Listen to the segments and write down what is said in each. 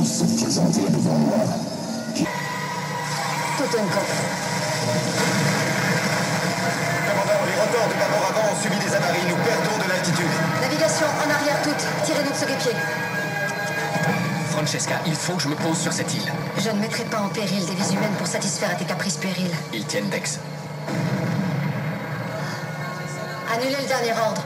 se présenter devant moi. Totenkopf. Commandant, les rotors de bâbord avant ont subi des avaries. Nous perdons de l'altitude. Navigation en arrière toute. Tirez-nous de ce guépier. Francesca, il faut que je me pose sur cette île. Je ne mettrai pas en péril des vies humaines pour satisfaire à tes caprices puérils. Ils tiennent Dex. Annulez le dernier ordre.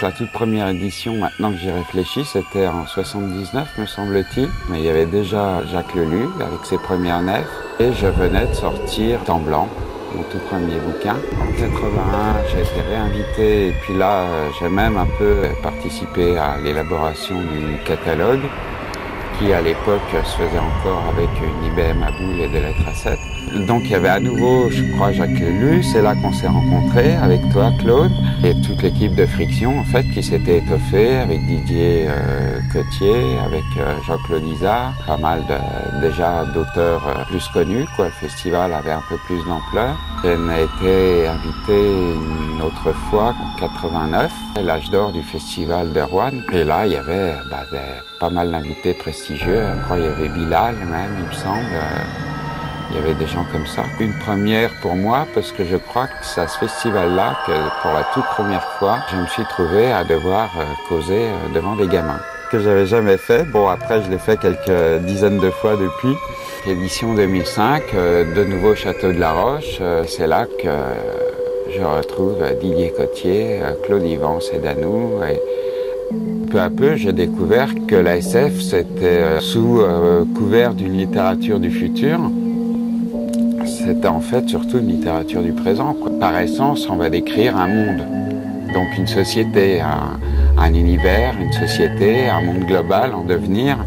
La toute première édition, maintenant que j'y réfléchis, c'était en 79, me semble-t-il. Mais il y avait déjà Jacques Lelu avec ses premières nefs. Et je venais de sortir Temps Blanc, mon tout premier bouquin. En 81, j'ai été réinvité. Et puis là, j'ai même un peu participé à l'élaboration du catalogue, qui à l'époque se faisait encore avec une IBM à boules et des lettres à 7. Donc il y avait à nouveau, je crois, Jacques Lelu. C'est là qu'on s'est rencontrés avec toi, Claude, et toute l'équipe de Friction, en fait, qui s'était étoffée avec Didier Cotier, avec Jean-Claude Isard, pas mal déjà d'auteurs plus connus, quoi. Le festival avait un peu plus d'ampleur. On a été invité une autre fois, en 89, l'âge d'or du festival de Roanne. Et là, il y avait pas mal d'invités prestigieux. Je crois qu'il y avait Bilal même, il me semble. Il y avait des gens comme ça. Une première pour moi, parce que je crois que c'est à ce festival-là que, pour la toute première fois, je me suis trouvé à devoir causer devant des gamins. Que j'avais jamais fait. Bon, après, je l'ai fait quelques dizaines de fois depuis. Édition 2005, de nouveau Château de la Roche. C'est là que je retrouve Didier Cotier, Claude Yvan Sédanou. Et peu à peu, j'ai découvert que la SF, c'était sous couvert d'une littérature du futur. C'était en fait surtout une littérature du présent, quoi. Par essence, on va décrire un monde, donc une société, un univers, une société, un monde global en devenir.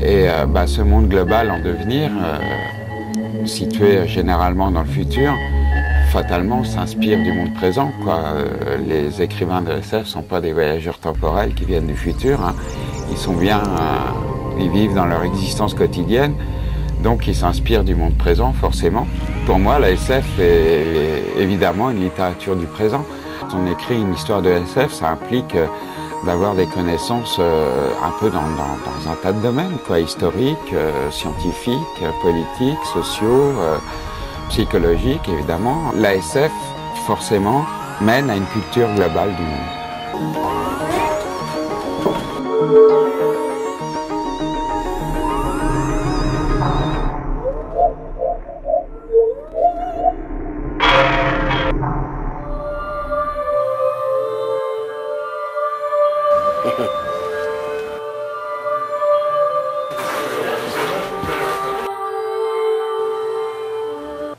Et ce monde global en devenir, situé généralement dans le futur, fatalement s'inspire du monde présent, quoi. Les écrivains de SF ne sont pas des voyageurs temporels qui viennent du futur, hein. Ils sont bien, ils vivent dans leur existence quotidienne. Donc, il s'inspire du monde présent, forcément. Pour moi, la SF est évidemment une littérature du présent. Quand on écrit une histoire de SF, ça implique d'avoir des connaissances un peu dans un tas de domaines, quoi, historiques, scientifiques, politiques, sociaux, psychologiques, évidemment. La SF, forcément, mène à une culture globale du monde.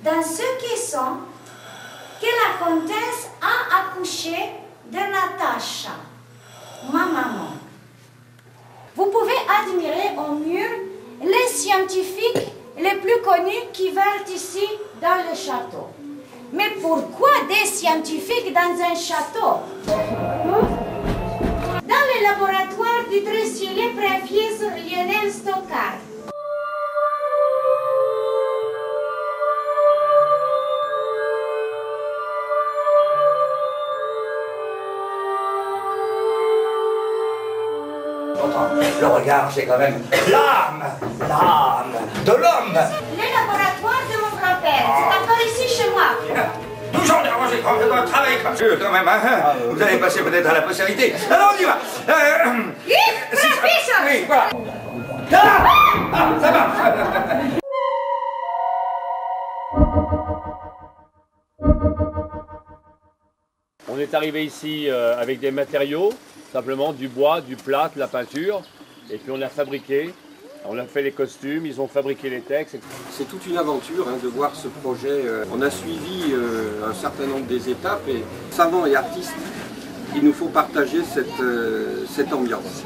Dans ce qui sont que la comtesse a accouché de Natacha, ma maman. Vous pouvez admirer au mieux les scientifiques les plus connus qui vivent ici dans le château. Mais pourquoi des scientifiques dans un château? Dans le laboratoire du dresselier préfix Lionel Stockard. Le regard, c'est quand même l'âme de l'homme. Le laboratoire de mon grand-père, c'est encore ici chez moi. 12 ans dérangé quand même, travail comme ça, quand même, hein. Vous allez passer peut-être à la postérité. Alors on y va. Oui, voilà. Ça marche. On est arrivé ici avec des matériaux, simplement du bois, du plâtre, la peinture, et puis on a fabriqué On a fait les costumes, ils ont fabriqué les textes. C'est toute une aventure de voir ce projet. On a suivi un certain nombre des étapes et savants et artistes, il nous faut partager cette ambiance.